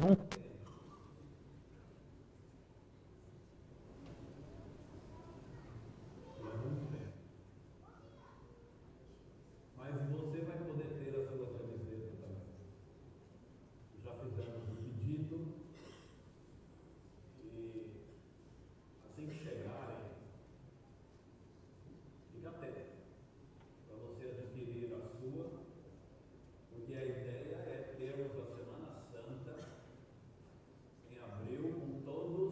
Mas você vai poder ter a sua camiseta também. Já fizemos o pedido e assim que chegarem, fica atento para você adquirir a sua, porque a ideia é termos a Semana Santa em abril com todos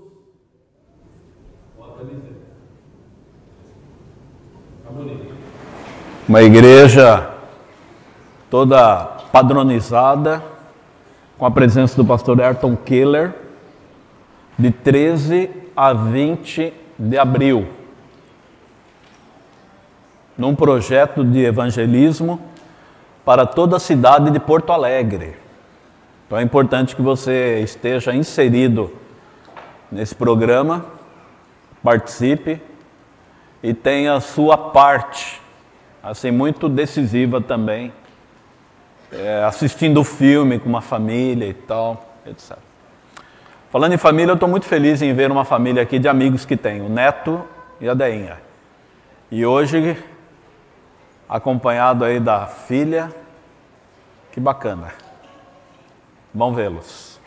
com a camiseta. Tá bonito. Uma igreja toda padronizada, com a presença do pastor Ayrton Keller, de 13 a 20 de abril, num projeto de evangelismo para toda a cidade de Porto Alegre. Então é importante que você esteja inserido nesse programa, participe e tenha a sua parte, assim, muito decisiva também, assistindo o filme com uma família e tal, etc. Falando em família, eu estou muito feliz em ver uma família aqui de amigos que tem, o Neto e a Deinha. E hoje, acompanhado aí da filha, que bacana. Bom vê-los.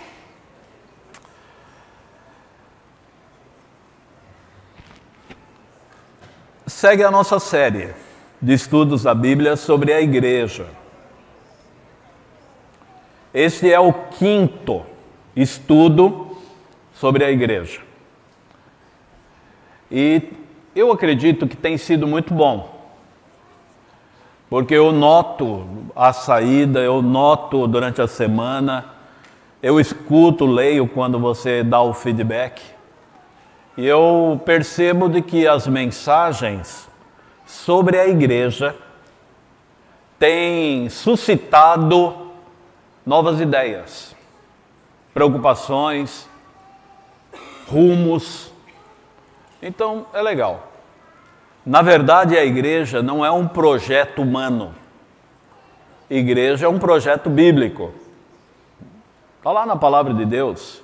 Segue a nossa série de estudos da Bíblia sobre a igreja. Este é o 5º estudo sobre a igreja. E eu acredito que tem sido muito bom, porque eu noto a saída, eu noto durante a semana, eu escuto, leio quando você dá o feedback, e eu percebo de que as mensagens sobre a igreja têm suscitado novas ideias, preocupações, rumos. Então, é legal. Na verdade, a igreja não é um projeto humano. Igreja é um projeto bíblico. Está lá na palavra de Deus.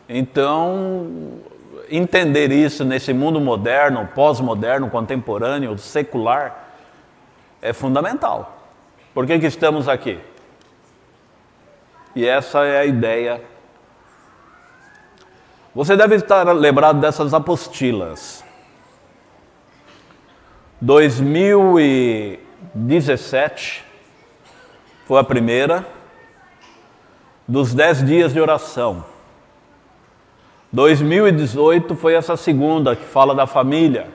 Então, entender isso nesse mundo moderno, pós-moderno, contemporâneo, secular, é fundamental. Por que estamos aqui? E essa é a ideia. Você deve estar lembrado dessas apostilas. 2017 foi a primeira dos 10 dias de oração. 2018 foi essa segunda, que fala da família.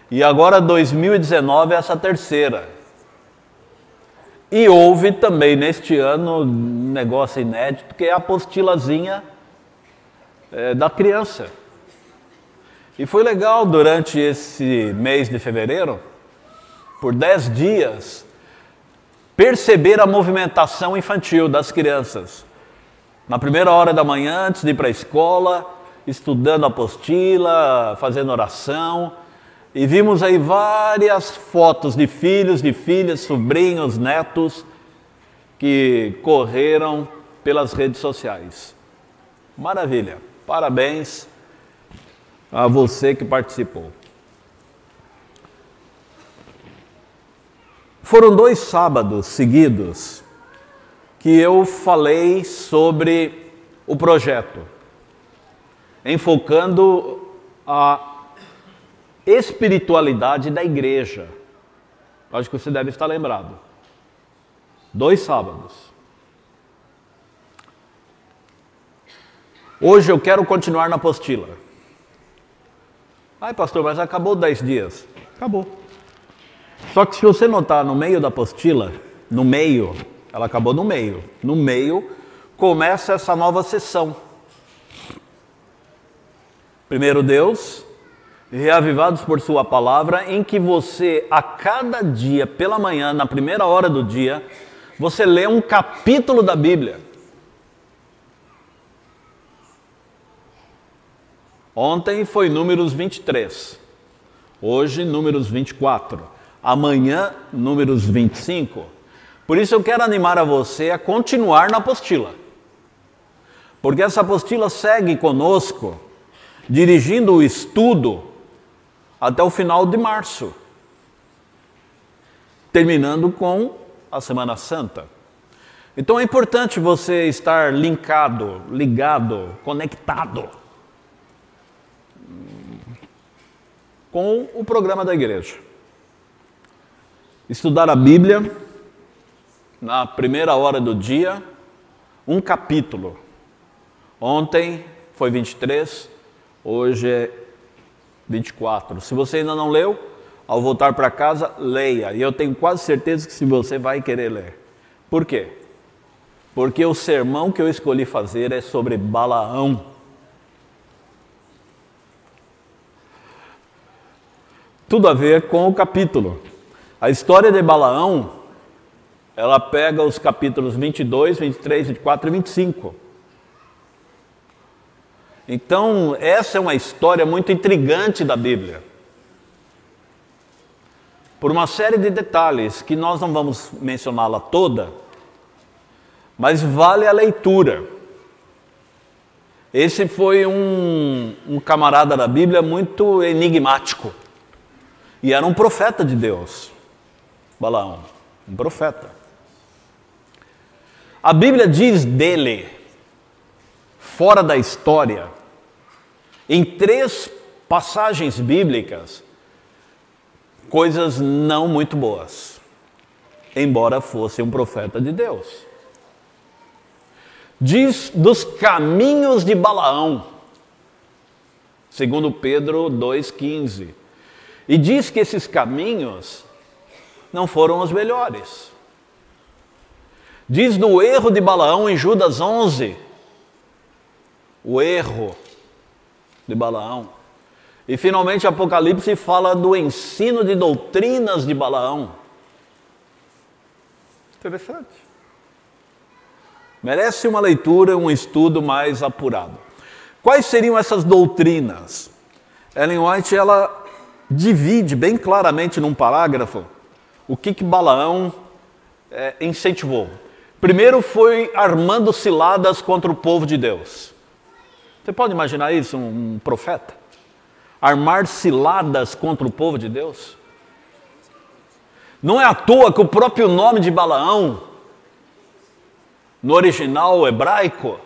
E agora 2019 é essa terceira. E houve também neste ano um negócio inédito, que é a apostilazinha da criança. E foi legal durante esse mês de fevereiro, por 10 dias, perceber a movimentação infantil das crianças. Na primeira hora da manhã, antes de ir para a escola, estudando a apostila, fazendo oração. E vimos aí várias fotos de filhos, de filhas, sobrinhos, netos, que correram pelas redes sociais. Maravilha! Parabéns a você que participou. Foram 2 sábados seguidos que eu falei sobre o projeto, enfocando a espiritualidade da igreja. Acho que você deve estar lembrado. 2 sábados. Hoje eu quero continuar na apostila. Ai, pastor, mas acabou 10 dias. Acabou. Só que se você notar no meio da apostila, no meio, ela acabou no meio. No meio começa essa nova sessão. Primeiro Deus, reavivados por sua palavra, em que você, a cada dia, pela manhã, na primeira hora do dia, você lê um capítulo da Bíblia. Ontem foi Números 23, hoje Números 24, amanhã Números 25. Por isso eu quero animar a você a continuar na apostila. Porque essa apostila segue conosco, dirigindo o estudo até o final de março, terminando com a Semana Santa. Então é importante você estar linkado, ligado, conectado com o programa da igreja. Estudar a Bíblia na primeira hora do dia, um capítulo. Ontem foi 23, hoje é 24. Se você ainda não leu, ao voltar para casa, leia. E eu tenho quase certeza que você vai querer ler. Por quê? Porque o sermão que eu escolhi fazer é sobre Balaão. Tudo a ver com o capítulo. A história de Balaão, ela pega os capítulos 22, 23, 24 e 25. Então, essa é uma história muito intrigante da Bíblia. Por uma série de detalhes que nós não vamos mencioná-la toda, mas vale a leitura. Esse foi um camarada da Bíblia muito enigmático. E era um profeta de Deus, Balaão, um profeta. A Bíblia diz dele, fora da história, em 3 passagens bíblicas, coisas não muito boas, embora fosse um profeta de Deus. Diz dos caminhos de Balaão, segundo Pedro 2,15. E diz que esses caminhos não foram os melhores. Diz do erro de Balaão em Judas 11, o erro de Balaão. E finalmente Apocalipse fala do ensino de doutrinas de Balaão. Interessante. Merece uma leitura, um estudo mais apurado. Quais seriam essas doutrinas? Ellen White, ela divide bem claramente num parágrafo o que Balaão incentivou. Primeiro foi armando ciladas contra o povo de Deus. Você pode imaginar isso, um profeta? Armar ciladas contra o povo de Deus? Não é à toa que o próprio nome de Balaão, no original hebraico,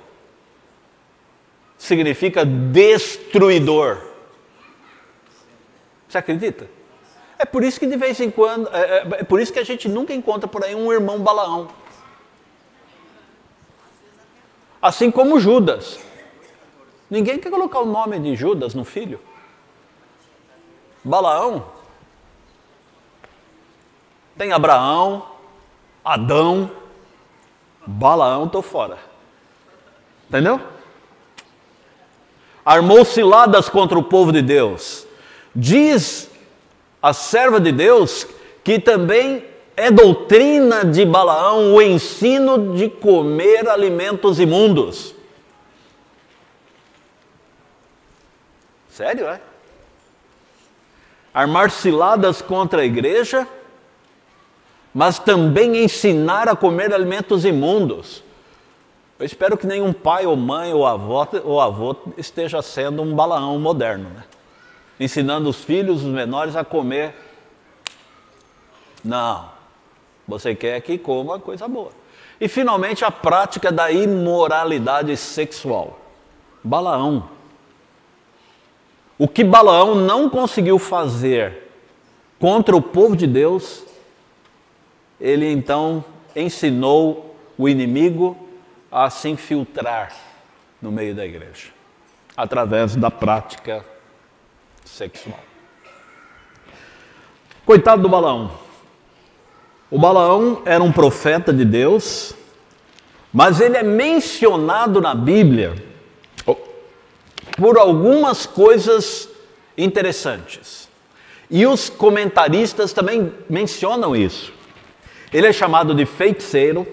significa destruidor. Você acredita? É por isso que de vez em quando, é por isso que a gente nunca encontra por aí um irmão Balaão. Assim como Judas. Ninguém quer colocar o nome de Judas no filho. Balaão. Tem Abraão, Adão, Balaão, estou fora. Entendeu? Armou ciladas contra o povo de Deus. Diz a serva de Deus que também é doutrina de Balaão o ensino de comer alimentos imundos. Sério, é? Armar ciladas contra a igreja, mas também ensinar a comer alimentos imundos. Eu espero que nenhum pai ou mãe ou avô esteja sendo um Balaão moderno, né? Ensinando os filhos, os menores, a comer. Não. Você quer que coma coisa boa. E finalmente a prática da imoralidade sexual. Balaão. O que Balaão não conseguiu fazer contra o povo de Deus, ele então ensinou o inimigo a se infiltrar no meio da igreja, através da prática sexual. Coitado do Balaão. O Balaão era um profeta de Deus, mas ele é mencionado na Bíblia por algumas coisas interessantes. E os comentaristas também mencionam isso. Ele é chamado de feiticeiro.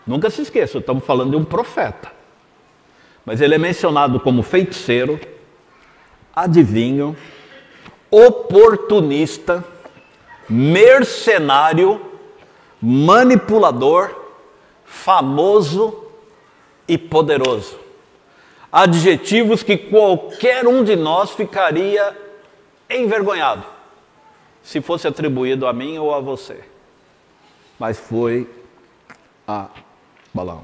Nunca se esqueça, estamos falando de um profeta. Mas ele é mencionado como feiticeiro, adivinho, oportunista, mercenário, manipulador, famoso e poderoso. adjetivos que qualquer um de nós ficaria envergonhado se fosse atribuído a mim ou a você. Mas foi a Balaão.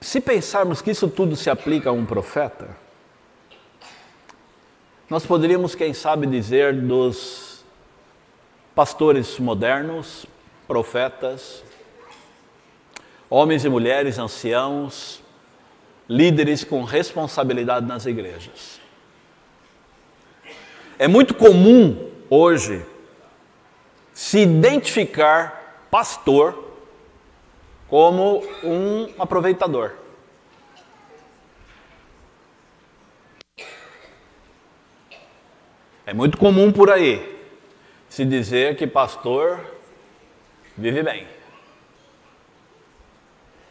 Se pensarmos que isso tudo se aplica a um profeta, nós poderíamos, quem sabe, dizer dos pastores modernos, profetas, homens e mulheres, anciãos, líderes com responsabilidade nas igrejas. É muito comum hoje se identificar pastor como um aproveitador. É muito comum por aí se dizer que pastor vive bem,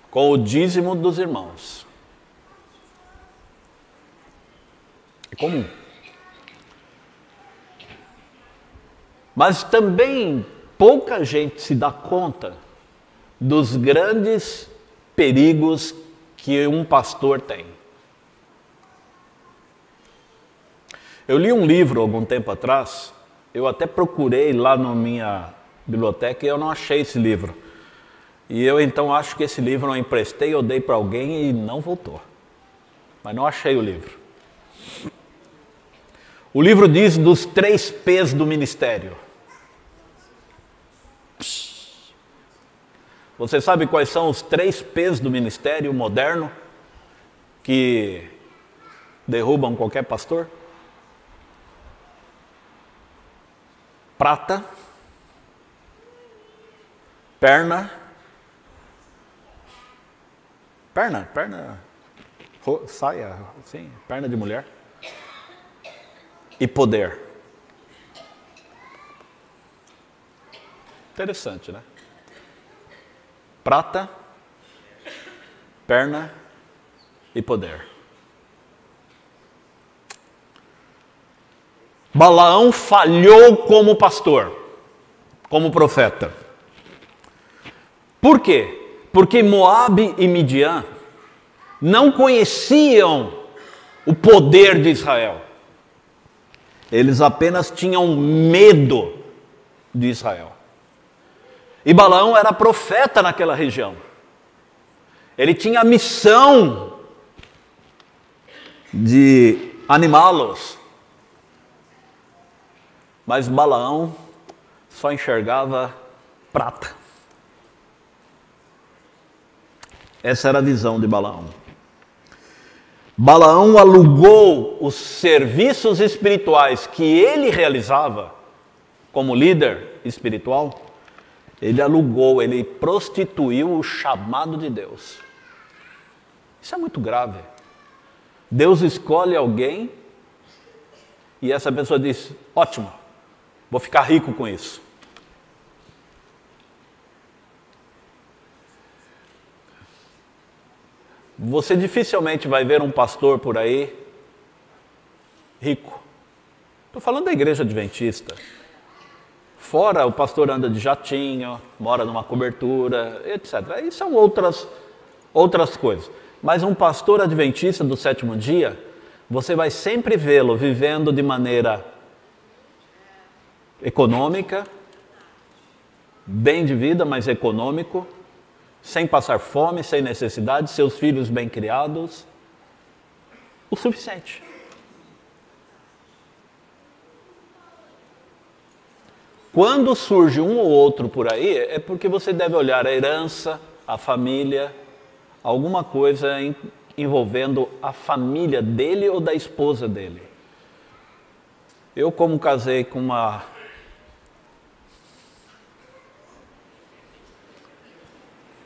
com o dízimo dos irmãos. É comum. Mas também pouca gente se dá conta dos grandes perigos que um pastor tem. Eu li um livro algum tempo atrás, eu até procurei lá na minha biblioteca e eu não achei esse livro. E eu então acho que esse livro eu emprestei, eu dei para alguém e não voltou. Mas não achei o livro. O livro diz dos 3 P's do ministério. Você sabe quais são os 3 P's do ministério moderno que derrubam qualquer pastor? Prata, perna, saia, sim, perna de mulher, e poder. Interessante, né? Prata, perna e poder. Balaão falhou como pastor, como profeta. Por quê? Porque Moabe e Midian não conheciam o poder de Israel. Eles apenas tinham medo de Israel. E Balaão era profeta naquela região. Ele tinha a missão de animá-los. Mas Balaão só enxergava prata. Essa era a visão de Balaão. Balaão alugou os serviços espirituais que ele realizava como líder espiritual. Ele alugou, ele prostituiu o chamado de Deus. Isso é muito grave. Deus escolhe alguém e essa pessoa diz, ótimo, vou ficar rico com isso. Você dificilmente vai ver um pastor por aí rico. Estou falando da igreja adventista. Fora, o pastor anda de jatinho, mora numa cobertura, etc. Aí são outras coisas. Mas um pastor adventista do 7º dia, você vai sempre vê-lo vivendo de maneira econômica, bem de vida, mas econômico, sem passar fome, sem necessidade, seus filhos bem criados, o suficiente. Quando surge um ou outro por aí, é porque você deve olhar a herança, a família, alguma coisa envolvendo a família dele ou da esposa dele. Eu, como casei com uma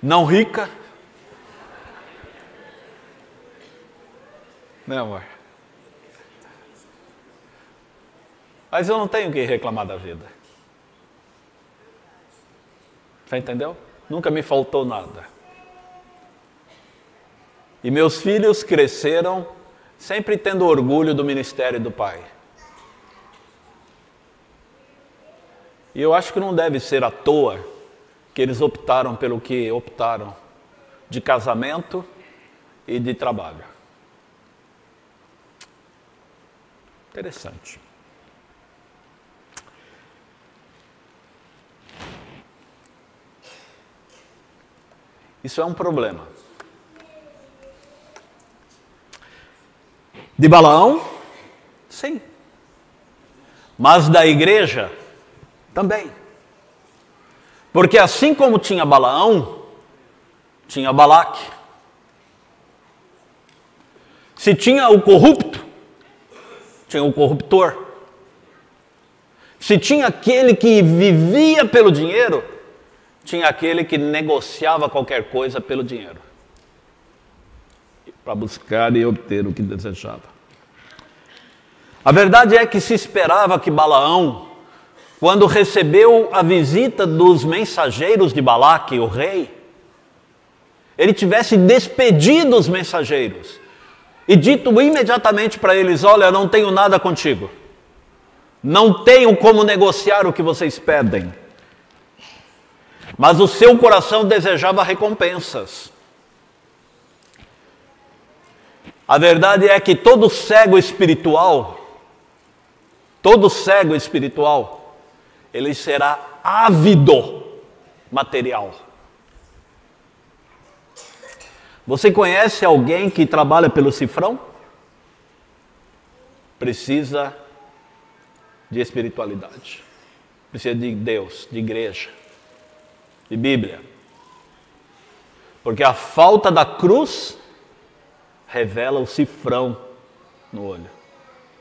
não rica, né, amor? Mas eu não tenho que reclamar da vida. Você entendeu? Nunca me faltou nada. E meus filhos cresceram sempre tendo orgulho do ministério do pai. E eu acho que não deve ser à toa que eles optaram pelo que optaram, de casamento e de trabalho. Interessante. Isso é um problema. De Balaão? Sim. Mas da igreja? Também. Porque assim como tinha Balaão, tinha Balaque. Se tinha o corrupto, tinha o corruptor. Se tinha aquele que vivia pelo dinheiro, tinha aquele que negociava qualquer coisa pelo dinheiro, para buscar e obter o que desejava. A verdade é que se esperava que Balaão, quando recebeu a visita dos mensageiros de Balaque, o rei, ele tivesse despedido os mensageiros e dito imediatamente para eles: olha, eu não tenho nada contigo, não tenho como negociar o que vocês pedem. Mas o seu coração desejava recompensas. A verdade é que todo cego espiritual, ele será ávido material. Você conhece alguém que trabalha pelo cifrão? Precisa de espiritualidade. Precisa de Deus, de igreja, de Bíblia. Porque a falta da cruz revela o cifrão no olho.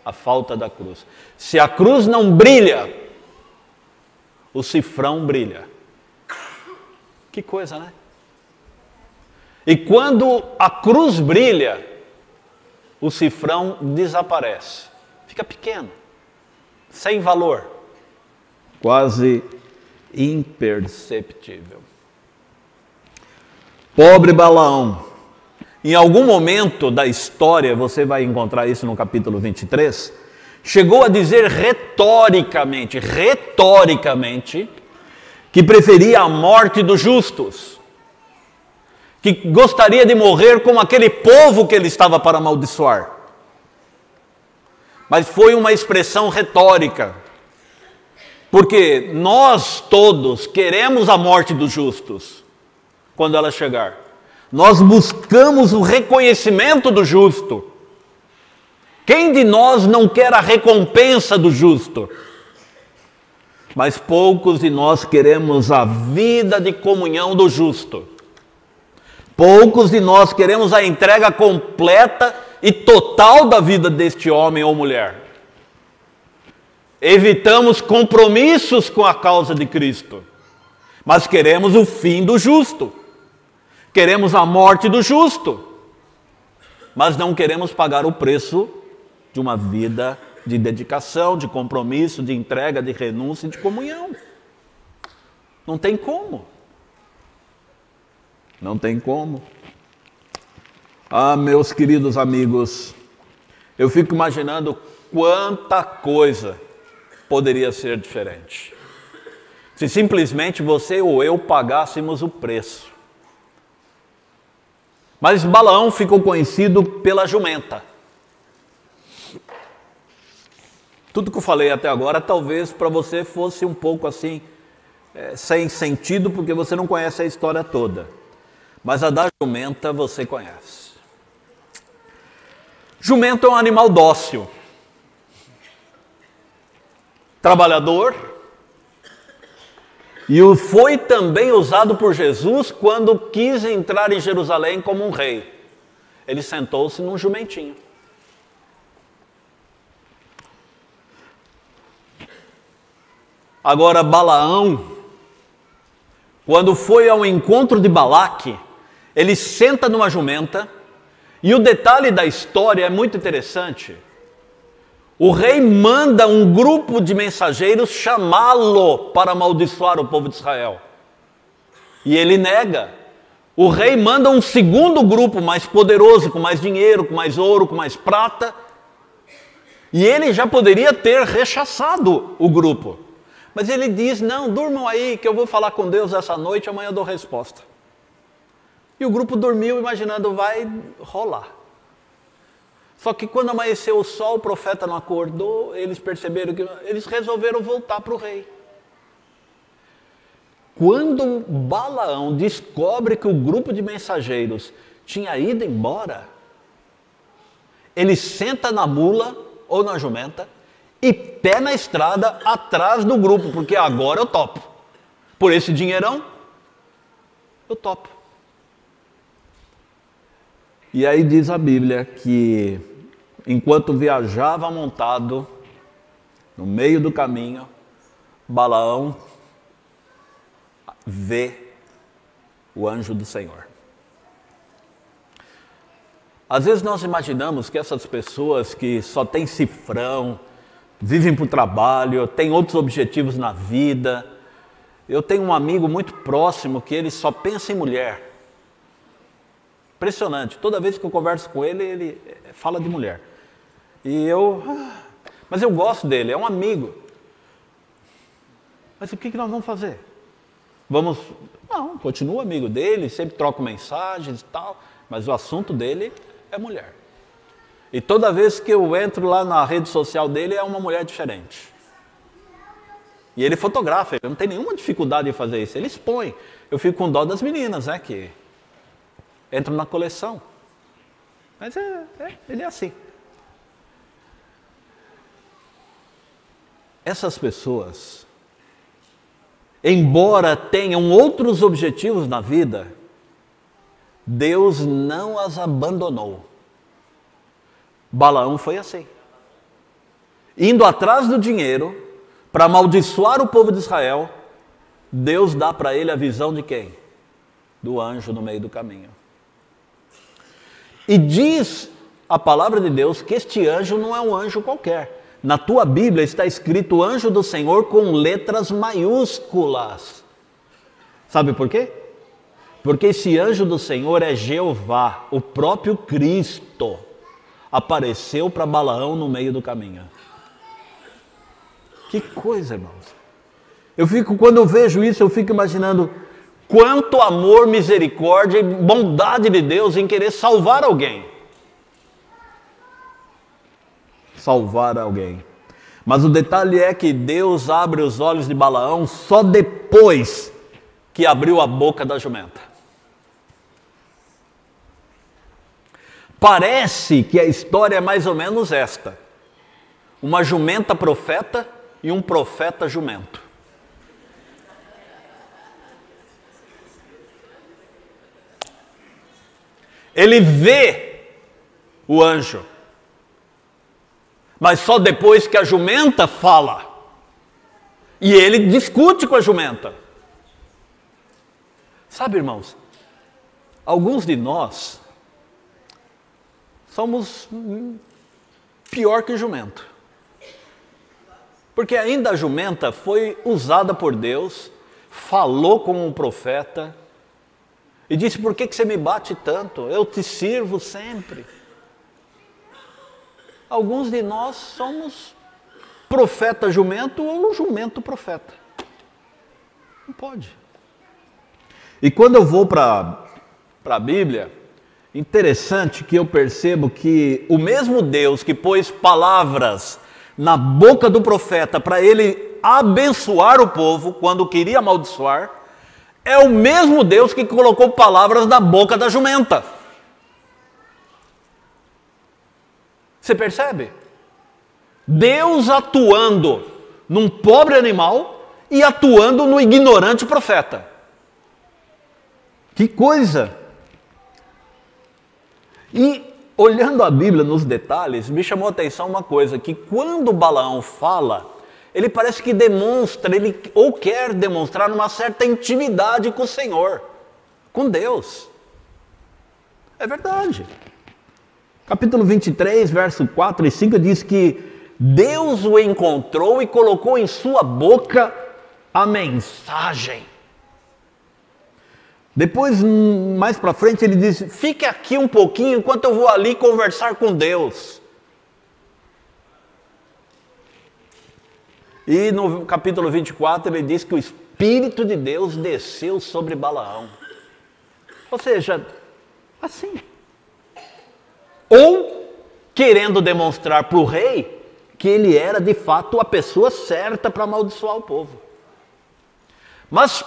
A falta da cruz. Se a cruz não brilha, o cifrão brilha. Que coisa, né? E quando a cruz brilha, o cifrão desaparece. Fica pequeno, sem valor, quase imperceptível. Pobre Balaão. Em algum momento da história, você vai encontrar isso no capítulo 23, chegou a dizer retoricamente, que preferia a morte dos justos, que gostaria de morrer como aquele povo que ele estava para amaldiçoar. Mas foi uma expressão retórica, porque nós todos queremos a morte dos justos quando ela chegar. Nós buscamos o reconhecimento do justo. Quem de nós não quer a recompensa do justo? Mas poucos de nós queremos a vida de comunhão do justo. Poucos de nós queremos a entrega completa e total da vida deste homem ou mulher. Evitamos compromissos com a causa de Cristo, mas queremos o fim do justo. Queremos a morte do justo, mas não queremos pagar o preço de uma vida de dedicação, de compromisso, de entrega, de renúncia e de comunhão. Não tem como. Não tem como. Ah, meus queridos amigos, eu fico imaginando quanta coisa poderia ser diferente se simplesmente você ou eu pagássemos o preço. Mas Balaão ficou conhecido pela jumenta. Tudo que eu falei até agora talvez para você fosse um pouco assim, sem sentido, porque você não conhece a história toda. Mas a da jumenta você conhece. Jumento é um animal dócil, trabalhador, e foi também usado por Jesus quando quis entrar em Jerusalém como um rei. Ele sentou-se num jumentinho. Agora Balaão, quando foi ao encontro de Balaque, ele senta numa jumenta, e o detalhe da história é muito interessante. O rei manda um grupo de mensageiros chamá-lo para amaldiçoar o povo de Israel. E ele nega. O rei manda um segundo grupo mais poderoso, com mais dinheiro, com mais ouro, com mais prata. E ele já poderia ter rechaçado o grupo. Mas ele diz: não, durmam aí que eu vou falar com Deus essa noite e amanhã eu dou resposta. E o grupo dormiu imaginando, vai rolar. Só que quando amanheceu o sol, o profeta não acordou, eles perceberam que eles resolveram voltar para o rei. Quando Balaão descobre que o grupo de mensageiros tinha ido embora, ele senta na mula ou na jumenta e pé na estrada atrás do grupo, porque agora eu topo. Por esse dinheirão, eu topo. E aí diz a Bíblia que enquanto viajava montado no meio do caminho, Balaão vê o anjo do Senhor. Às vezes nós imaginamos que essas pessoas que só têm cifrão, vivem para o trabalho, têm outros objetivos na vida. Eu tenho um amigo muito próximo que ele só pensa em mulher. Impressionante. Toda vez que eu converso com ele, ele fala de mulher. Mas eu gosto dele, é um amigo. Mas o que nós vamos fazer? Não, continua amigo dele, sempre troco mensagens e tal, mas o assunto dele é mulher. E toda vez que eu entro lá na rede social dele, é uma mulher diferente. E ele fotografa, ele não tem nenhuma dificuldade em fazer isso, ele expõe. Eu fico com dó das meninas, né, que entram na coleção. Mas ele é assim. Essas pessoas, embora tenham outros objetivos na vida, Deus não as abandonou. Balaão foi assim. Indo atrás do dinheiro, para amaldiçoar o povo de Israel, Deus dá para ele a visão de quem? Do anjo no meio do caminho. E diz a palavra de Deus que este anjo não é um anjo qualquer. Na tua Bíblia está escrito anjo do Senhor com letras maiúsculas. Sabe por quê? Porque esse anjo do Senhor é Jeová, o próprio Cristo, apareceu para Balaão no meio do caminho. Que coisa, irmãos. Quando eu vejo isso, eu fico imaginando quanto amor, misericórdia e bondade de Deus em querer salvar alguém. Salvar alguém. Mas o detalhe é que Deus abre os olhos de Balaão só depois que abriu a boca da jumenta. Parece que a história é mais ou menos esta: uma jumenta profeta e um profeta jumento. Ele vê o anjo, mas só depois que a jumenta fala. E ele discute com a jumenta. Sabe, irmãos, alguns de nós somos pior que o jumento. Porque ainda a jumenta foi usada por Deus, falou com um profeta e disse: por que você me bate tanto? Eu te sirvo sempre. Alguns de nós somos profeta jumento ou jumento profeta. Não pode. E quando eu vou para a Bíblia, interessante que eu percebo que o mesmo Deus que pôs palavras na boca do profeta para ele abençoar o povo quando queria amaldiçoar, é o mesmo Deus que colocou palavras na boca da jumenta. Você percebe? Deus atuando num pobre animal e atuando no ignorante profeta. Que coisa! E olhando a Bíblia nos detalhes, me chamou a atenção uma coisa, que quando Balaão fala, ele parece que demonstra, ele ou quer demonstrar uma certa intimidade com o Senhor, com Deus. É verdade. Capítulo 23, verso 4 e 5 diz que Deus o encontrou e colocou em sua boca a mensagem. Depois, mais para frente, ele diz: fique aqui um pouquinho enquanto eu vou ali conversar com Deus. E no capítulo 24 ele diz que o Espírito de Deus desceu sobre Balaão. Ou seja, assim. Ou querendo demonstrar para o rei que ele era de fato a pessoa certa para amaldiçoar o povo. Mas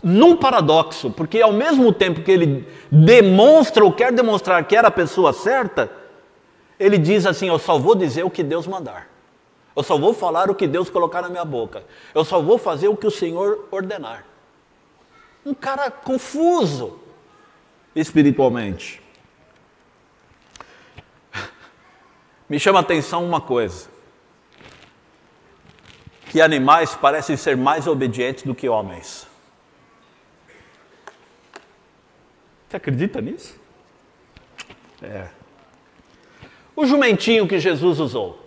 num paradoxo, porque ao mesmo tempo que ele demonstra ou quer demonstrar que era a pessoa certa, ele diz assim: eu só vou dizer o que Deus mandar. Eu só vou falar o que Deus colocar na minha boca. Eu só vou fazer o que o Senhor ordenar. Um cara confuso espiritualmente. Me chama a atenção uma coisa: que animais parecem ser mais obedientes do que homens. Você acredita nisso? É. O jumentinho que Jesus usou.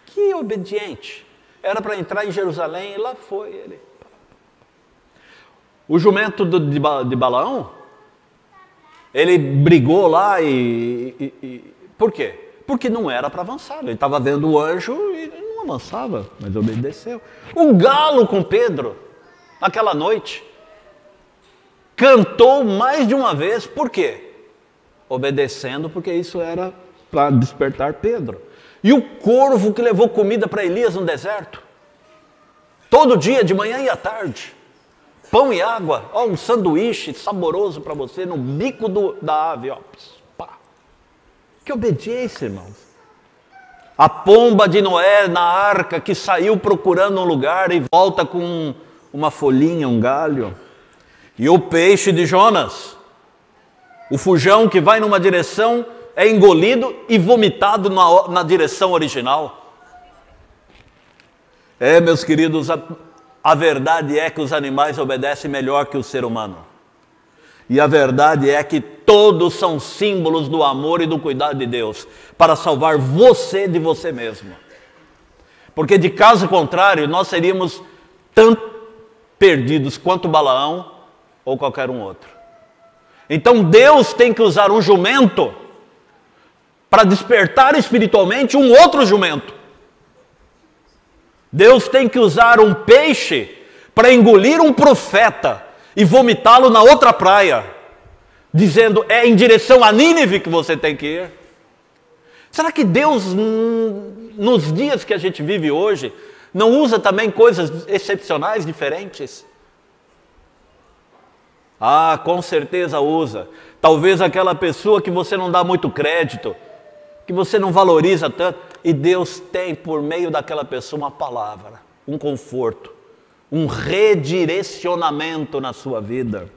Que obediente. Era para entrar em Jerusalém e lá foi ele. O jumento de Balaão, ele brigou lá por quê? Porque não era para avançar. Ele estava vendo o anjo e não avançava, mas obedeceu. O galo com Pedro, naquela noite, cantou mais de uma vez. Por quê? Obedecendo, porque isso era para despertar Pedro. E o corvo que levou comida para Elias no deserto, todo dia, de manhã e à tarde, pão e água, ó, um sanduíche saboroso para você no bico da ave, ó. Pá. Que obediência, irmãos. A pomba de Noé na arca, que saiu procurando um lugar e volta com uma folhinha, um galho. E o peixe de Jonas, o fujão que vai numa direção, é engolido e vomitado na direção original. É, meus queridos, a verdade é que os animais obedecem melhor que o ser humano. E a verdade é que todos são símbolos do amor e do cuidado de Deus para salvar você de você mesmo. Porque de caso contrário, nós seríamos tanto perdidos quanto Balaão ou qualquer um outro. Então Deus tem que usar um jumento para despertar espiritualmente um outro jumento. Deus tem que usar um peixe para engolir um profeta e vomitá-lo na outra praia, dizendo: é em direção a Nínive que você tem que ir. Será que Deus, nos dias que a gente vive hoje, não usa também coisas excepcionais, diferentes? Ah, com certeza usa. Talvez aquela pessoa que você não dá muito crédito, que você não valoriza tanto, e Deus tem por meio daquela pessoa uma palavra, um conforto, um redirecionamento na sua vida.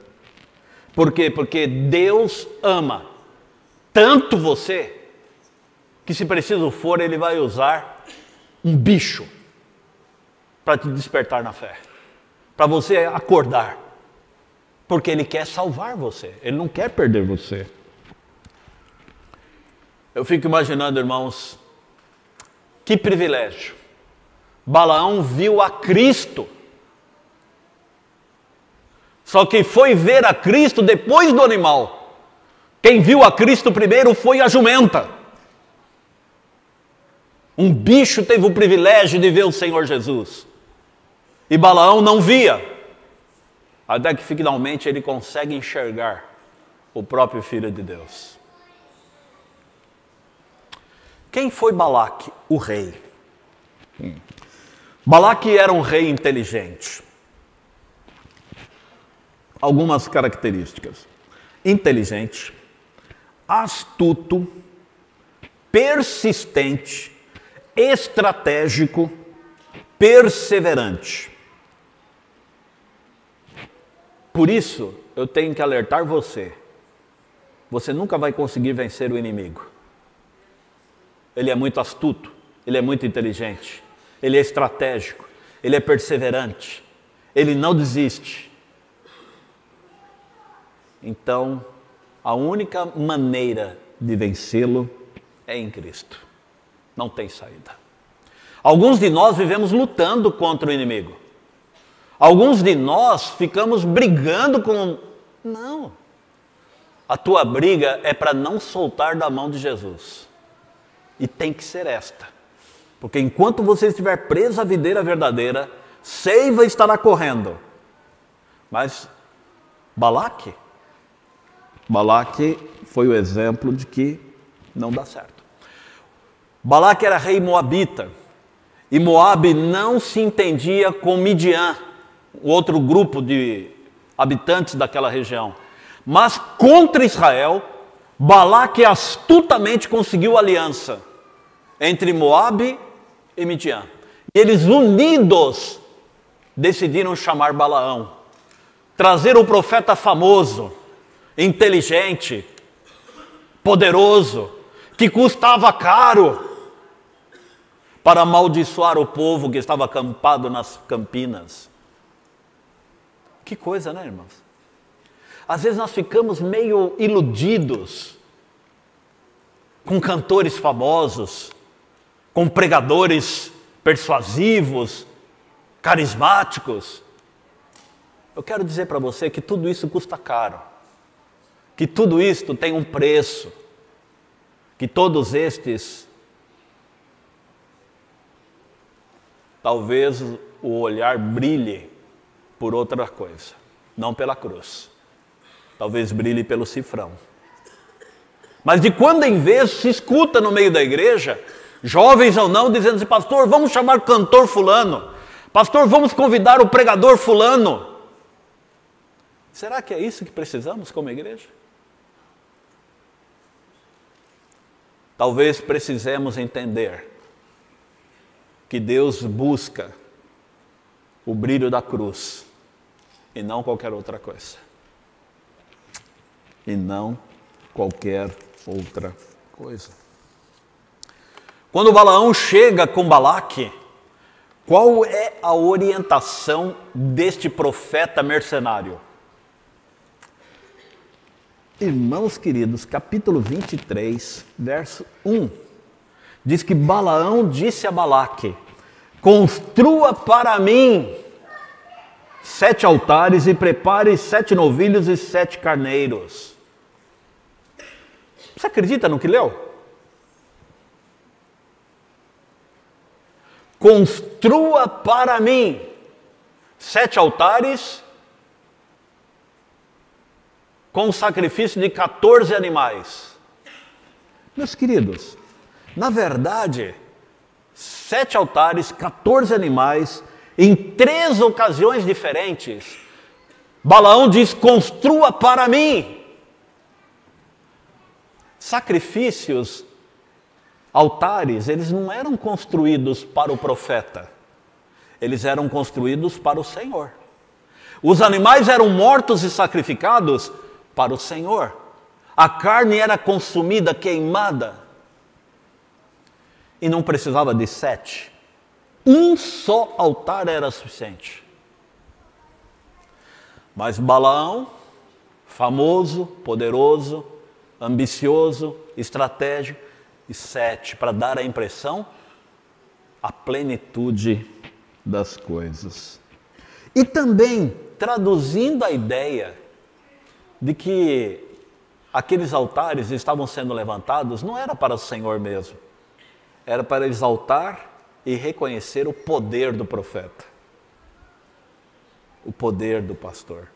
Por quê? Porque Deus ama tanto você, que se preciso for, Ele vai usar um bicho para te despertar na fé, para você acordar, porque Ele quer salvar você, Ele não quer perder você. Eu fico imaginando, irmãos, que privilégio. Balaão viu a Cristo. Só que foi ver a Cristo depois do animal. Quem viu a Cristo primeiro foi a jumenta. Um bicho teve o privilégio de ver o Senhor Jesus. E Balaão não via. Até que finalmente ele consegue enxergar o próprio Filho de Deus. Quem foi Balaque, o rei? Balaque era um rei inteligente. Algumas características: inteligente, astuto, persistente, estratégico, perseverante. Por isso, eu tenho que alertar você: você nunca vai conseguir vencer o inimigo. Ele é muito astuto, ele é muito inteligente, ele é estratégico, ele é perseverante, ele não desiste. Então, a única maneira de vencê-lo é em Cristo. Não tem saída. Alguns de nós vivemos lutando contra o inimigo. Alguns de nós ficamos brigando com... Não. A tua briga é para não soltar da mão de Jesus. E tem que ser esta. Porque enquanto você estiver preso à videira verdadeira, seiva estará correndo. Mas Balaque? Balaque foi o exemplo de que não dá certo. Balaque era rei moabita, e Moabe não se entendia com Midian, o outro grupo de habitantes daquela região. Mas contra Israel, Balaque astutamente conseguiu aliança entre Moabe e Midian. E eles unidos decidiram chamar Balaão, trazer um profeta famoso, inteligente, poderoso, que custava caro, para amaldiçoar o povo que estava acampado nas campinas. Que coisa, né, irmãos? Às vezes nós ficamos meio iludidos com cantores famosos, com pregadores persuasivos, carismáticos. Eu quero dizer para você que tudo isso custa caro, que tudo isto tem um preço, que todos estes, talvez o olhar brilhe por outra coisa, não pela cruz. Talvez brilhe pelo cifrão. Mas de quando em vez se escuta no meio da igreja, jovens ou não, dizendo assim: pastor, vamos chamar cantor fulano. Pastor, vamos convidar o pregador fulano. Será que é isso que precisamos como igreja? Talvez precisemos entender que Deus busca o brilho da cruz e não qualquer outra coisa. E não qualquer outra coisa. Quando Balaão chega com Balaque, qual é a orientação deste profeta mercenário? Irmãos queridos, capítulo 23, verso 1, diz que Balaão disse a Balaque: construa para mim 7 altares e prepare 7 novilhos e 7 carneiros. Você acredita no que leu? Construa para mim 7 altares com o sacrifício de 14 animais. Meus queridos, na verdade, 7 altares, 14 animais, em 3 ocasiões diferentes, Balaão diz: construa para mim. Sacrifícios, altares, eles não eram construídos para o profeta, eles eram construídos para o Senhor. Os animais eram mortos e sacrificados para o Senhor. A carne era consumida, queimada, e não precisava de 7. Um só altar era suficiente. Mas Balaão, famoso, poderoso, ambicioso, estratégico, e 7, para dar a impressão, a plenitude das coisas. E também traduzindo a ideia de que aqueles altares estavam sendo levantados, não era para o Senhor mesmo, era para exaltar e reconhecer o poder do profeta, o poder do pastor.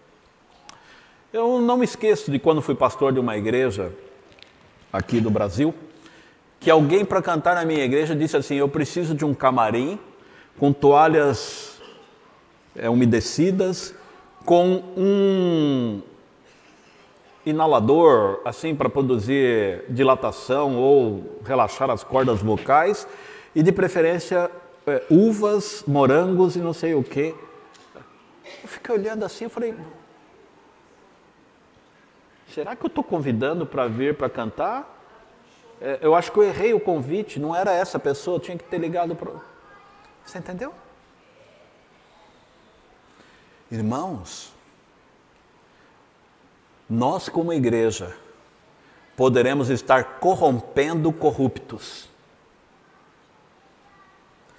Eu não me esqueço de quando fui pastor de uma igreja aqui do Brasil, que alguém para cantar na minha igreja disse assim: eu preciso de um camarim com toalhas umedecidas, com um inalador assim para produzir dilatação ou relaxar as cordas vocais, e de preferência uvas, morangos e não sei o quê. Eu fiquei olhando assim, eu falei: será que eu estou convidando para vir para cantar? Eu acho que eu errei o convite, não era essa pessoa, eu tinha que ter ligado para... Você entendeu? Irmãos, nós como igreja poderemos estar corrompendo corruptos.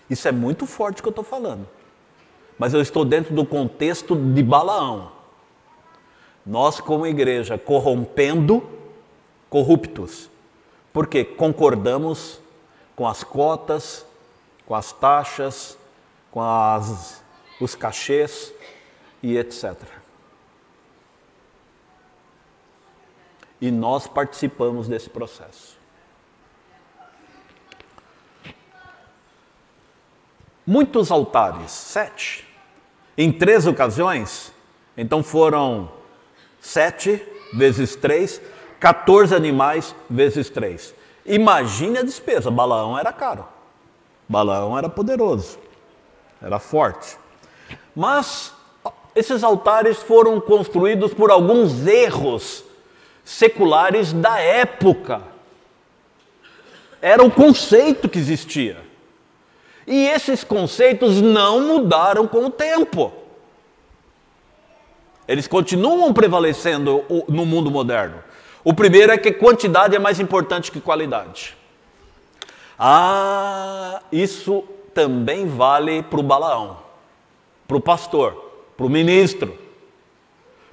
Isso é muito forte que eu estou falando, mas eu estou dentro do contexto de Balaão. Nós como igreja corrompendo corruptos, porque concordamos com as cotas, com as taxas, com os cachês e etc. E nós participamos desse processo. Muitos altares, 7. Em 3 ocasiões, então foram 7 vezes 3, 14 animais vezes 3. Imagine a despesa, Balaão era caro. Balaão era poderoso, era forte. Mas esses altares foram construídos por alguns erros seculares da época. Era o conceito que existia. E esses conceitos não mudaram com o tempo. Eles continuam prevalecendo no mundo moderno. O primeiro é que quantidade é mais importante que qualidade. Isso também vale para o Balaão, para o pastor, para o ministro.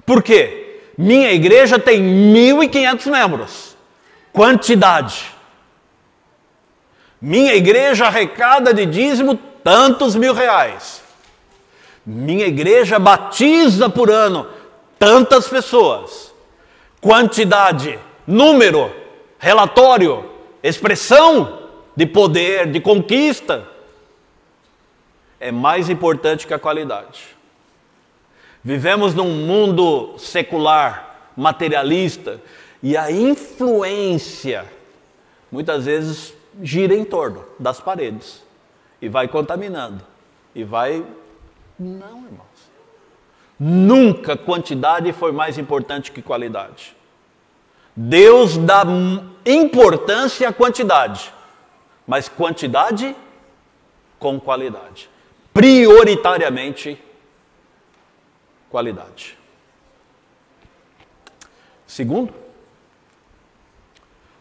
Por quê? Minha igreja tem 1.500 membros. Quantidade. Minha igreja arrecada de dízimo tantos mil reais. Minha igreja batiza por ano tantas pessoas. Quantidade, número, relatório, expressão de poder, de conquista. É mais importante que a qualidade. Vivemos num mundo secular, materialista, e a influência, muitas vezes, gira em torno das paredes, e vai contaminando, e vai... Não, irmãos. Nunca quantidade foi mais importante que qualidade. Deus dá importância à quantidade, mas quantidade com qualidade. Prioritariamente, qualidade. Segundo,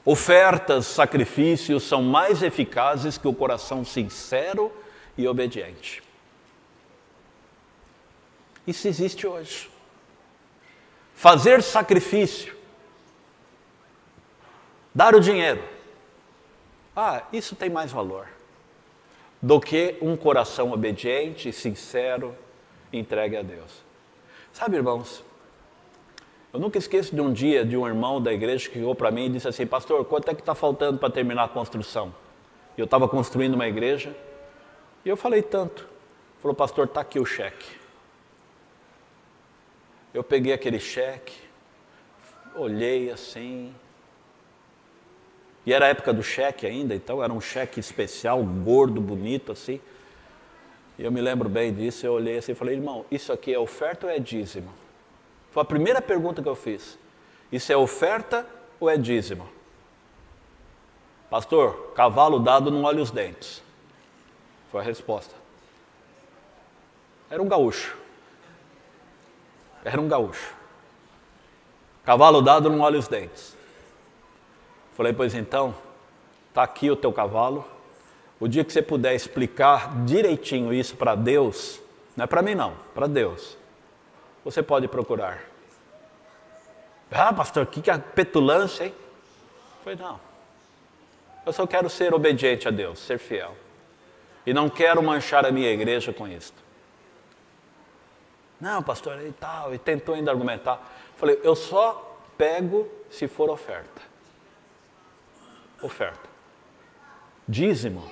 ofertas, sacrifícios são mais eficazes que o coração sincero e obediente. Isso existe hoje. Fazer sacrifício, dar o dinheiro, isso tem mais valor do que um coração obediente, sincero, entregue a Deus. Sabe, irmãos, eu nunca esqueço de um dia de um irmão da igreja que chegou para mim e disse assim: pastor, quanto é que está faltando para terminar a construção? E eu estava construindo uma igreja, e eu falei tanto. Ele falou: pastor, está aqui o cheque. Eu peguei aquele cheque, olhei assim, e era a época do cheque ainda, então era um cheque especial, gordo, bonito assim. E eu me lembro bem disso, eu olhei assim e falei: irmão, isso aqui é oferta ou é dízimo? Foi a primeira pergunta que eu fiz. Isso é oferta ou é dízimo? Pastor, cavalo dado não olha os dentes. Foi a resposta. Era um gaúcho. Era um gaúcho. Cavalo dado não olha os dentes. Falei: pois então, está aqui o teu cavalo. O dia que você puder explicar direitinho isso para Deus, não é para mim não, para Deus, você pode procurar. Pastor, que é petulância, hein? Falei: não, eu só quero ser obediente a Deus, ser fiel. E não quero manchar a minha igreja com isso. Não, pastor, e tal, e tentou ainda argumentar. Falei: eu só pego se for oferta. Oferta. Dízimo.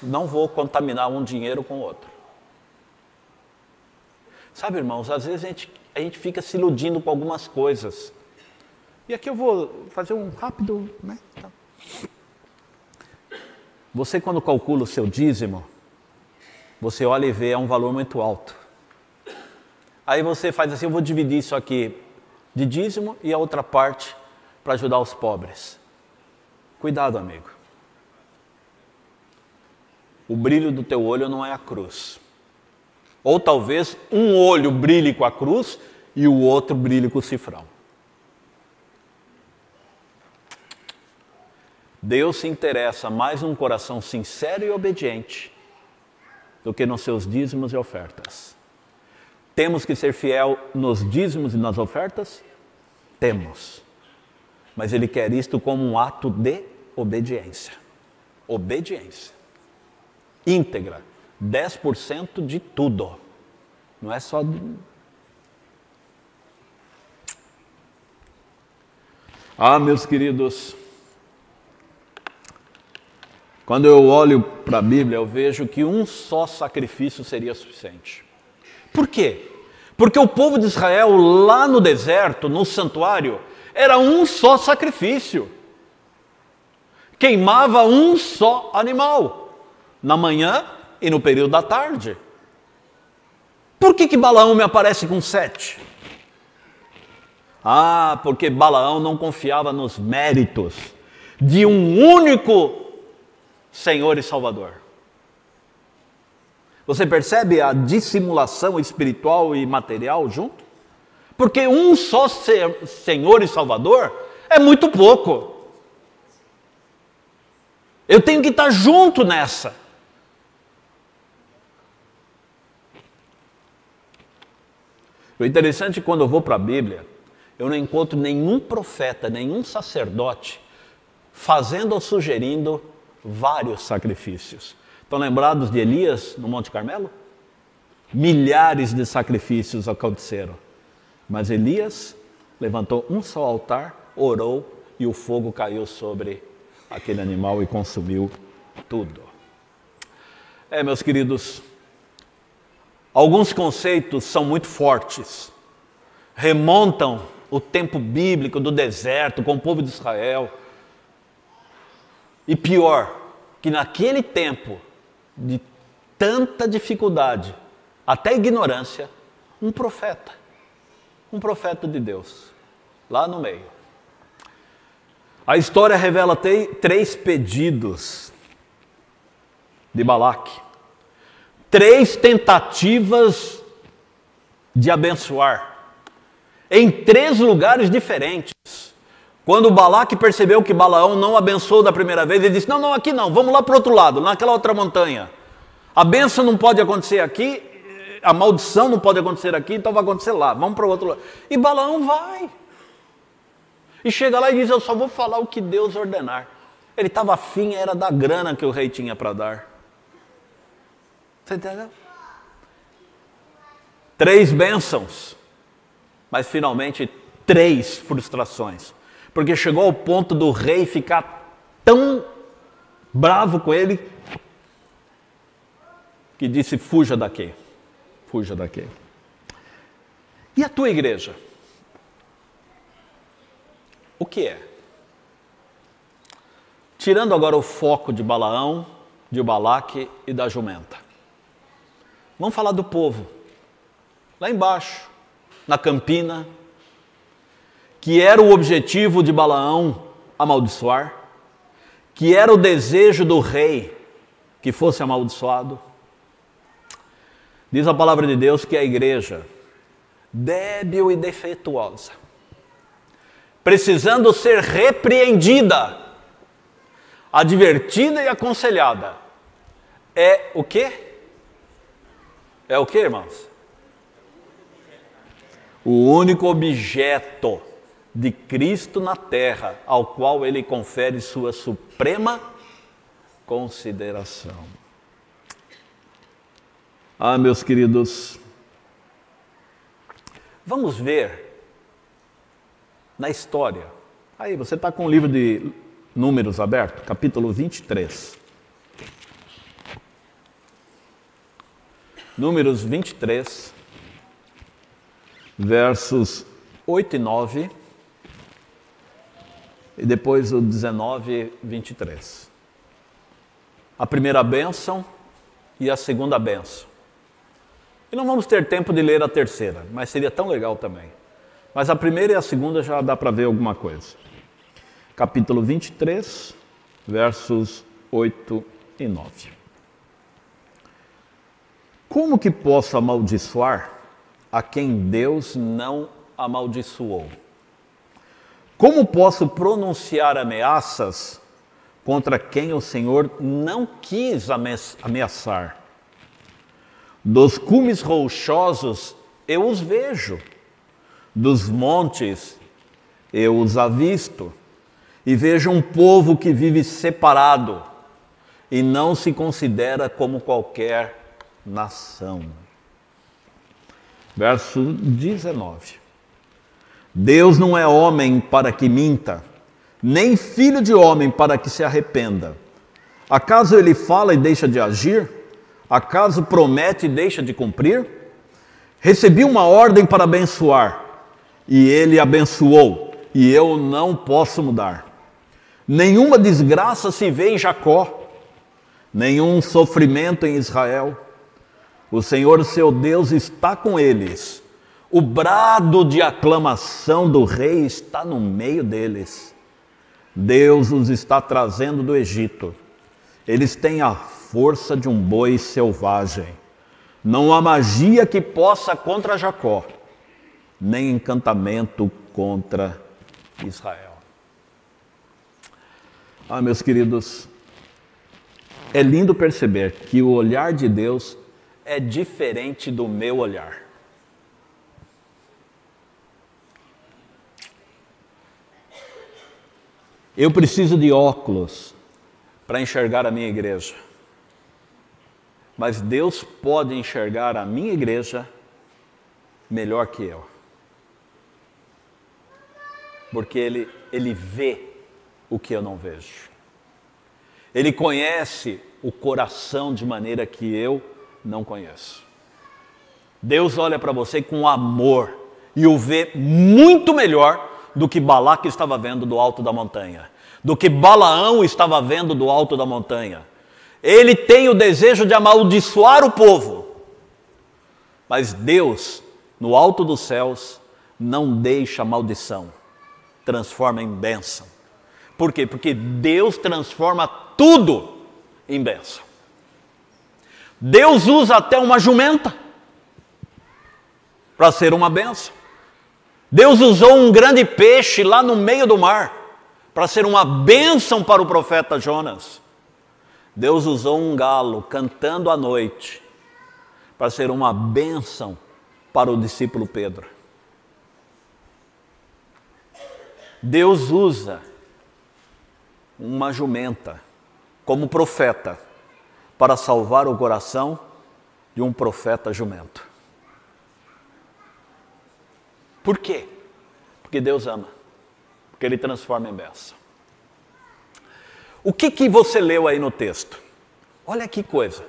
Não vou contaminar um dinheiro com o outro. Sabe, irmãos, às vezes a gente fica se iludindo com algumas coisas. E aqui eu vou fazer um rápido, né? Você, quando calcula o seu dízimo, você olha e vê, é um valor muito alto. Aí você faz assim: eu vou dividir isso aqui de dízimo e a outra parte para ajudar os pobres. Cuidado, amigo. O brilho do teu olho não é a cruz. Ou talvez um olho brilhe com a cruz e o outro brilhe com o cifrão. Deus se interessa mais num coração sincero e obediente do que nos seus dízimos e ofertas. Temos que ser fiel nos dízimos e nas ofertas? Temos. Mas Ele quer isto como um ato de obediência. Obediência. Íntegra. 10% de tudo. Não é só... Ah, meus queridos, quando eu olho para a Bíblia, eu vejo que um só sacrifício seria suficiente. Por quê? Porque o povo de Israel, lá no deserto, no santuário, era um só sacrifício. Queimava um só animal, na manhã e no período da tarde. Por que Balaão me aparece com 7? Ah, porque Balaão não confiava nos méritos de um único Senhor e Salvador. Você percebe a dissimulação espiritual e material junto? Porque um só Senhor e Salvador é muito pouco. Eu tenho que estar junto nessa. O interessante é que quando eu vou para a Bíblia, eu não encontro nenhum profeta, nenhum sacerdote fazendo ou sugerindo vários sacrifícios. Estão lembrados de Elias no Monte Carmelo? Milhares de sacrifícios aconteceram. Mas Elias levantou um só altar, orou e o fogo caiu sobre aquele animal e consumiu tudo. Meus queridos, alguns conceitos são muito fortes, remontam o tempo bíblico do deserto com o povo de Israel. E pior, que naquele tempo de tanta dificuldade, até ignorância, um profeta de Deus, lá no meio. A história revela 3 pedidos de Balaque, 3 tentativas de abençoar, em 3 lugares diferentes. Quando Balaque percebeu que Balaão não abençoou da primeira vez, ele disse, não, aqui não, vamos lá para o outro lado, naquela outra montanha. A bênção não pode acontecer aqui, a maldição não pode acontecer aqui, então vai acontecer lá, vamos para o outro lado. E Balaão vai. E chega lá e diz, eu só vou falar o que Deus ordenar. Ele estava afim, era da grana que o rei tinha para dar. Você entendeu? 3 bênçãos, mas finalmente 3 frustrações. Porque chegou ao ponto do rei ficar tão bravo com ele, que disse, fuja daqui. Fuja daqui. E a tua igreja? O que é? Tirando agora o foco de Balaão, de Balaque e da jumenta. Vamos falar do povo. Lá embaixo, na campina, que era o objetivo de Balaão amaldiçoar, que era o desejo do rei que fosse amaldiçoado. Diz a palavra de Deus que a igreja, débil e defeituosa, precisando ser repreendida, advertida e aconselhada, é o quê? É o quê, irmãos? O único objeto de Cristo na terra, ao qual ele confere sua suprema consideração. Ah, meus queridos, vamos ver na história. Aí, você está com o livro de Números aberto, capítulo 23. Números 23, versos 8 e 9, e depois o 19 e 23. A primeira bênção e a segunda bênção. E não vamos ter tempo de ler a terceira, mas seria tão legal também. Mas a primeira e a segunda já dá para ver alguma coisa. Capítulo 23, versos 8 e 9. Como que posso amaldiçoar a quem Deus não amaldiçoou? Como posso pronunciar ameaças contra quem o Senhor não quis ameaçar? Dos cumes rochosos eu os vejo, dos montes eu os avisto, e vejo um povo que vive separado e não se considera como qualquer nação. Verso 19. Deus não é homem para que minta, nem filho de homem para que se arrependa. Acaso ele fala e deixa de agir? Acaso promete e deixa de cumprir? Recebi uma ordem para abençoar, e ele abençoou, e eu não posso mudar. Nenhuma desgraça se vê em Jacó, nenhum sofrimento em Israel. O Senhor seu Deus está com eles. O brado de aclamação do rei está no meio deles. Deus os está trazendo do Egito. Eles têm a força de um boi selvagem. Não há magia que possa contra Jacó, nem encantamento contra Israel. Ah, meus queridos, é lindo perceber que o olhar de Deus é diferente do meu olhar. Eu preciso de óculos para enxergar a minha igreja. Mas Deus pode enxergar a minha igreja melhor que eu. Porque Ele vê o que eu não vejo. Ele conhece o coração de maneira que eu não conheço. Deus olha para você com amor e o vê muito melhor do que Balaque estava vendo do alto da montanha, do que Balaão estava vendo do alto da montanha. Ele tem o desejo de amaldiçoar o povo, mas Deus, no alto dos céus, não deixa maldição, transforma em bênção. Por quê? Porque Deus transforma tudo em bênção. Deus usa até uma jumenta para ser uma bênção. Deus usou um grande peixe lá no meio do mar para ser uma bênção para o profeta Jonas. Deus usou um galo cantando à noite para ser uma bênção para o discípulo Pedro. Deus usa uma jumenta como profeta para salvar o coração de um profeta jumento. Por quê? Porque Deus ama, porque Ele transforma em bênção. O que você leu aí no texto? Olha que coisa.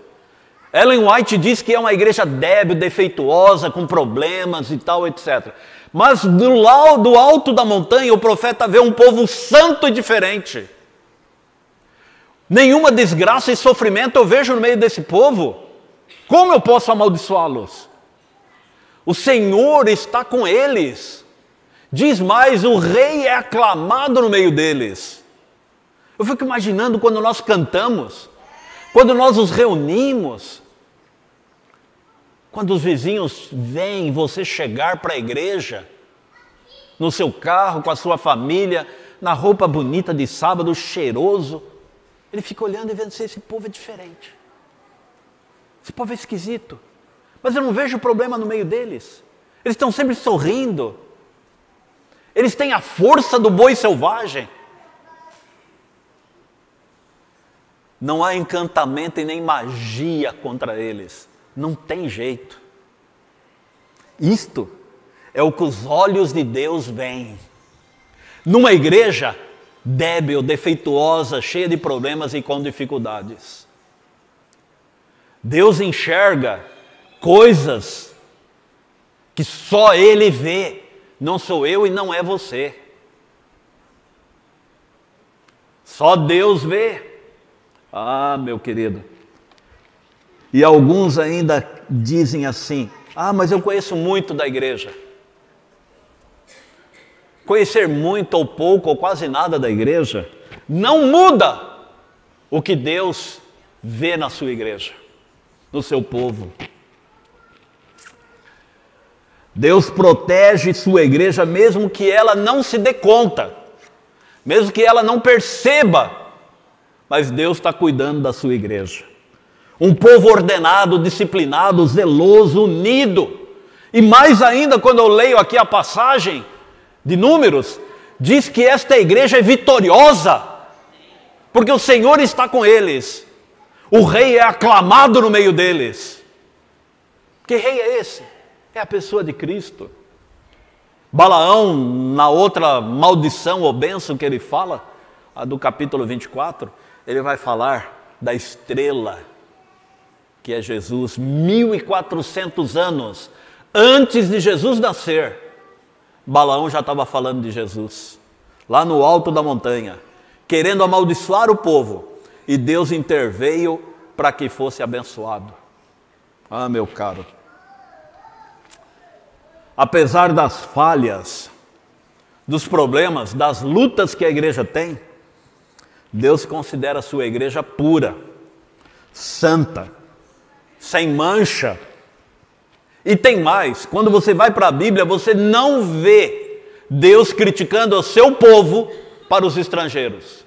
Ellen White diz que é uma igreja débil, defeituosa, com problemas e tal, etc. Mas do alto da montanha o profeta vê um povo santo e diferente. Nenhuma desgraça e sofrimento eu vejo no meio desse povo. Como eu posso amaldiçoá-los? O Senhor está com eles. Diz mais, o rei é aclamado no meio deles. Eu fico imaginando quando nós cantamos, quando nós nos reunimos, quando os vizinhos veem você chegar para a igreja, no seu carro, com a sua família, na roupa bonita de sábado, cheiroso, ele fica olhando e vendo se esse povo é diferente. Esse povo é esquisito. Mas eu não vejo problema no meio deles. Eles estão sempre sorrindo. Eles têm a força do boi selvagem. Não há encantamento e nem magia contra eles. Não tem jeito. Isto é o que os olhos de Deus veem. Numa igreja débil, defeituosa, cheia de problemas e com dificuldades. Deus enxerga coisas que só Ele vê, não sou eu e não é você. Só Deus vê. Ah, meu querido. E alguns ainda dizem assim, mas eu conheço muito da igreja. Conhecer muito ou pouco ou quase nada da igreja não muda o que Deus vê na sua igreja, no seu povo. Deus protege sua igreja mesmo que ela não se dê conta, mesmo que ela não perceba, mas Deus está cuidando da sua igreja. Um povo ordenado, disciplinado, zeloso, unido. E mais ainda, quando eu leio aqui a passagem de Números, diz que esta igreja é vitoriosa, porque o Senhor está com eles. O rei é aclamado no meio deles. Que rei é esse? É a pessoa de Cristo. Balaão, na outra maldição ou bênção que ele fala, a do capítulo 24, ele vai falar da estrela, que é Jesus, 1400 anos antes de Jesus nascer. Balaão já estava falando de Jesus, lá no alto da montanha, querendo amaldiçoar o povo, e Deus interveio para que fosse abençoado. Ah, meu caro, apesar das falhas, dos problemas, das lutas que a igreja tem, Deus considera a sua igreja pura, santa, sem mancha. E tem mais, quando você vai para a Bíblia, você não vê Deus criticando o seu povo para os estrangeiros.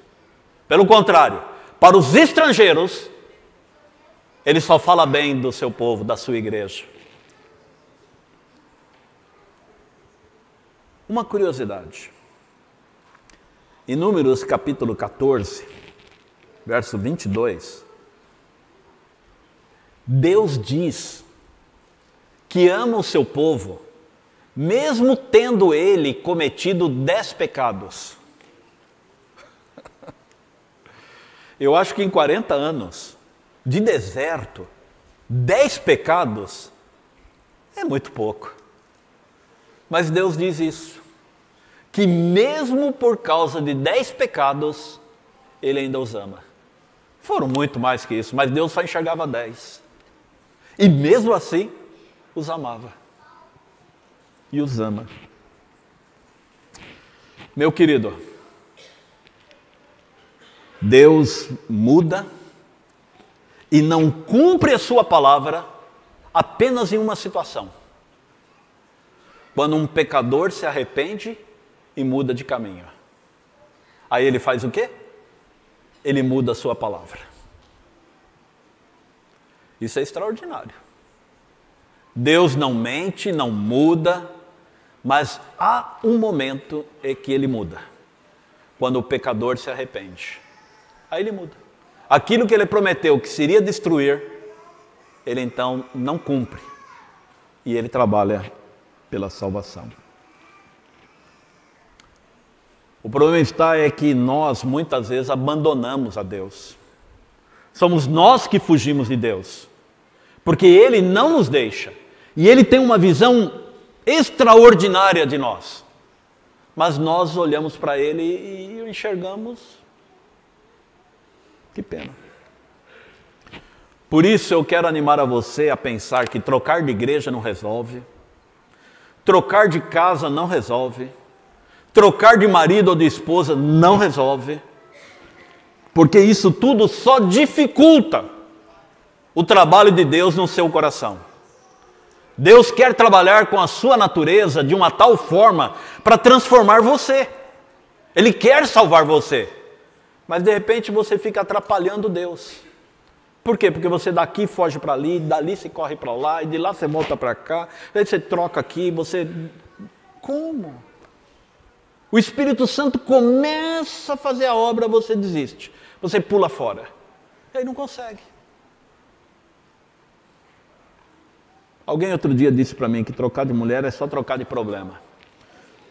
Pelo contrário, para os estrangeiros, Ele só fala bem do seu povo, da sua igreja. Uma curiosidade. Em Números capítulo 14, verso 22, Deus diz que ama o seu povo, mesmo tendo ele cometido 10 pecados. Eu acho que em 40 anos de deserto, 10 pecados é muito pouco. Mas Deus diz isso, que mesmo por causa de 10 pecados, Ele ainda os ama. Foram muito mais que isso, mas Deus só enxergava 10. E mesmo assim, os amava. E os ama. Meu querido, Deus muda e não cumpre a sua palavra apenas em uma situação. Quando um pecador se arrepende e muda de caminho. Aí ele faz o quê? Ele muda a sua palavra. Isso é extraordinário. Deus não mente, não muda, mas há um momento em que ele muda. Quando o pecador se arrepende. Aí ele muda. Aquilo que ele prometeu que seria destruir, ele então não cumpre. E ele trabalha pela salvação. O problema é que nós muitas vezes abandonamos a Deus. Somos nós que fugimos de Deus, porque Ele não nos deixa, e Ele tem uma visão extraordinária de nós, mas nós olhamos para Ele e o enxergamos. Que pena. Por isso eu quero animar a você a pensar que trocar de igreja não resolve, trocar de casa não resolve, trocar de marido ou de esposa não resolve, porque isso tudo só dificulta o trabalho de Deus no seu coração. Deus quer trabalhar com a sua natureza de uma tal forma para transformar você. Ele quer salvar você, mas de repente você fica atrapalhando Deus. Por quê? Porque você daqui foge para ali, dali você corre para lá, e de lá você volta para cá, aí você troca aqui, você... Como? O Espírito Santo começa a fazer a obra, você desiste. Você pula fora. E aí não consegue. Alguém outro dia disse para mim que trocar de mulher é só trocar de problema.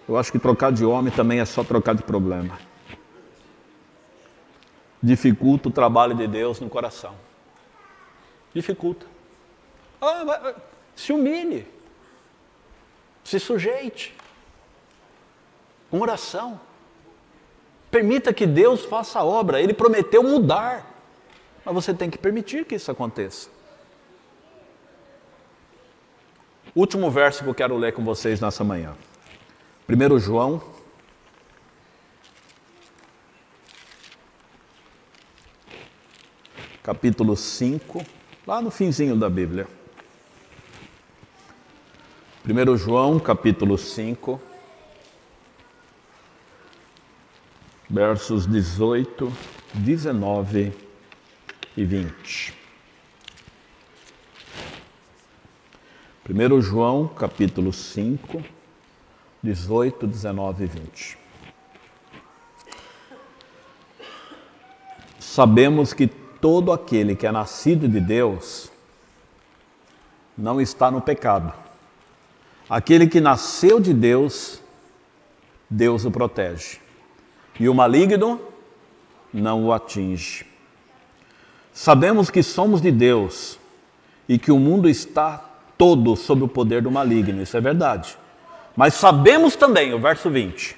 Eu acho que trocar de homem também é só trocar de problema. Dificulta o trabalho de Deus no coração. Dificulta. Se humilhe. Se sujeite. Com oração. Permita que Deus faça a obra. Ele prometeu mudar. Mas você tem que permitir que isso aconteça. Último verso que eu quero ler com vocês nessa manhã. 1 João, capítulo 5, lá no finzinho da Bíblia. 1 João, capítulo 5, versos 18, 19 e 20. 1 João, capítulo 5, 18, 19 e 20. Sabemos que todo aquele que é nascido de Deus não está no pecado. Aquele que nasceu de Deus Deus o protege. E o maligno não o atinge. Sabemos que somos de Deus e que o mundo está todo sob o poder do maligno, isso é verdade. Mas sabemos também, o verso 20,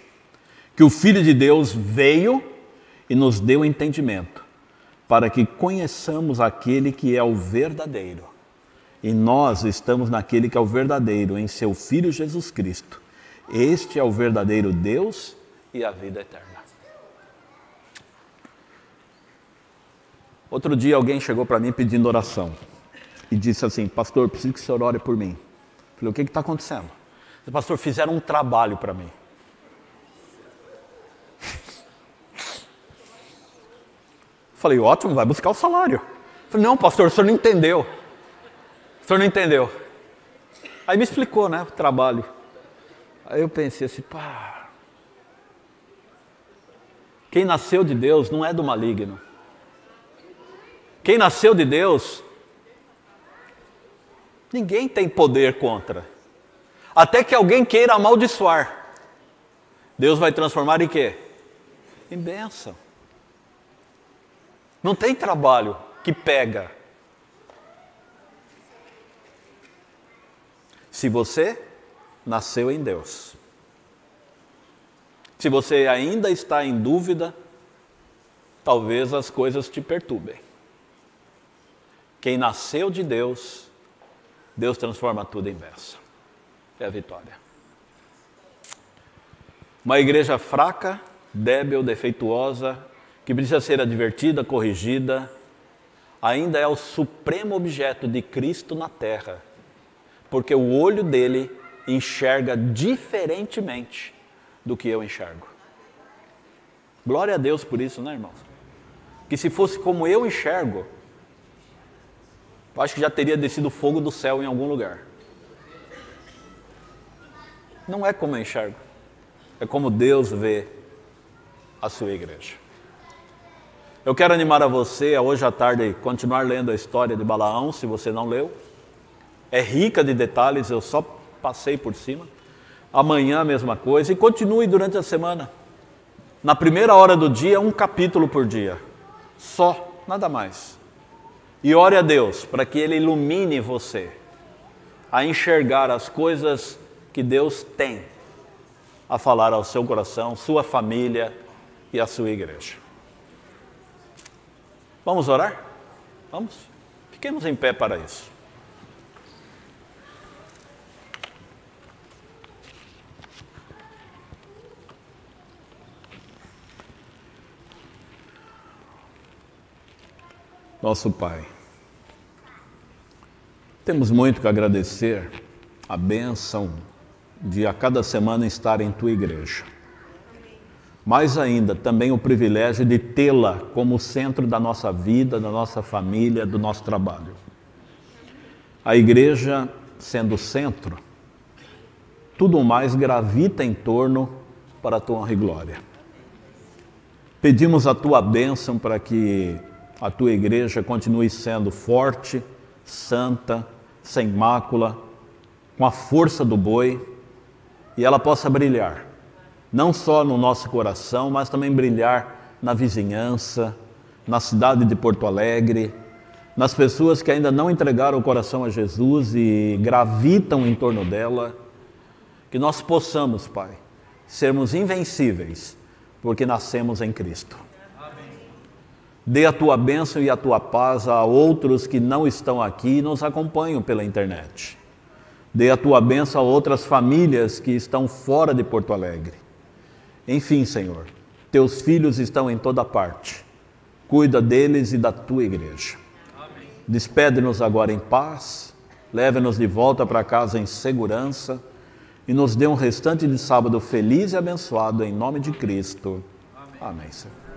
que o Filho de Deus veio e nos deu entendimento, para que conheçamos aquele que é o verdadeiro. E nós estamos naquele que é o verdadeiro, em seu Filho Jesus Cristo. Este é o verdadeiro Deus e a vida eterna. Outro dia alguém chegou para mim pedindo oração e disse assim: pastor, preciso que o senhor ore por mim. Eu falei: o que está acontecendo? Disse: pastor, fizeram um trabalho para mim. Falei: ótimo, vai buscar o salário. Falei: não, pastor, o senhor não entendeu. O senhor não entendeu. Aí me explicou, né, o trabalho. Aí eu pensei assim: pá, quem nasceu de Deus não é do maligno. Quem nasceu de Deus, ninguém tem poder contra. Até que alguém queira amaldiçoar. Deus vai transformar em quê? Em bênção. Não tem trabalho que pega. Se você nasceu em Deus. Se você ainda está em dúvida, talvez as coisas te perturbem. Quem nasceu de Deus, Deus transforma tudo em bênção. É a vitória. Uma igreja fraca, débil, defeituosa, que precisa ser advertida, corrigida, ainda é o supremo objeto de Cristo na terra, porque o olho dele enxerga diferentemente do que eu enxergo. Glória a Deus por isso, né, irmãos? Que se fosse como eu enxergo, eu acho que já teria descido fogo do céu em algum lugar. Não é como eu enxergo, é como Deus vê a sua igreja. Eu quero animar a você a hoje à tarde continuar lendo a história de Balaão, se você não leu. É rica de detalhes, eu só passei por cima. Amanhã a mesma coisa, e continue durante a semana. Na primeira hora do dia, um capítulo por dia. Só, nada mais. E ore a Deus para que Ele ilumine você a enxergar as coisas que Deus tem a falar ao seu coração, sua família e a sua igreja. Vamos orar? Vamos? Fiquemos em pé para isso. Nosso Pai, temos muito que agradecer a bênção de a cada semana estar em Tua igreja. Mais ainda, também o privilégio de tê-la como centro da nossa vida, da nossa família, do nosso trabalho. A igreja, sendo o centro, tudo mais gravita em torno para a Tua honra e glória. Pedimos a Tua bênção para que a Tua igreja continue sendo forte, santa, sem mácula, com a força do boi, e ela possa brilhar, não só no nosso coração, mas também brilhar na vizinhança, na cidade de Porto Alegre, nas pessoas que ainda não entregaram o coração a Jesus e gravitam em torno dela. Que nós possamos, Pai, sermos invencíveis, porque nascemos em Cristo. Dê a Tua bênção e a Tua paz a outros que não estão aqui e nos acompanham pela internet. Dê a Tua bênção a outras famílias que estão fora de Porto Alegre. Enfim, Senhor, Teus filhos estão em toda parte. Cuida deles e da Tua igreja. Despede-nos agora em paz, leve-nos de volta para casa em segurança e nos dê um restante de sábado feliz e abençoado em nome de Cristo. Amém, Senhor.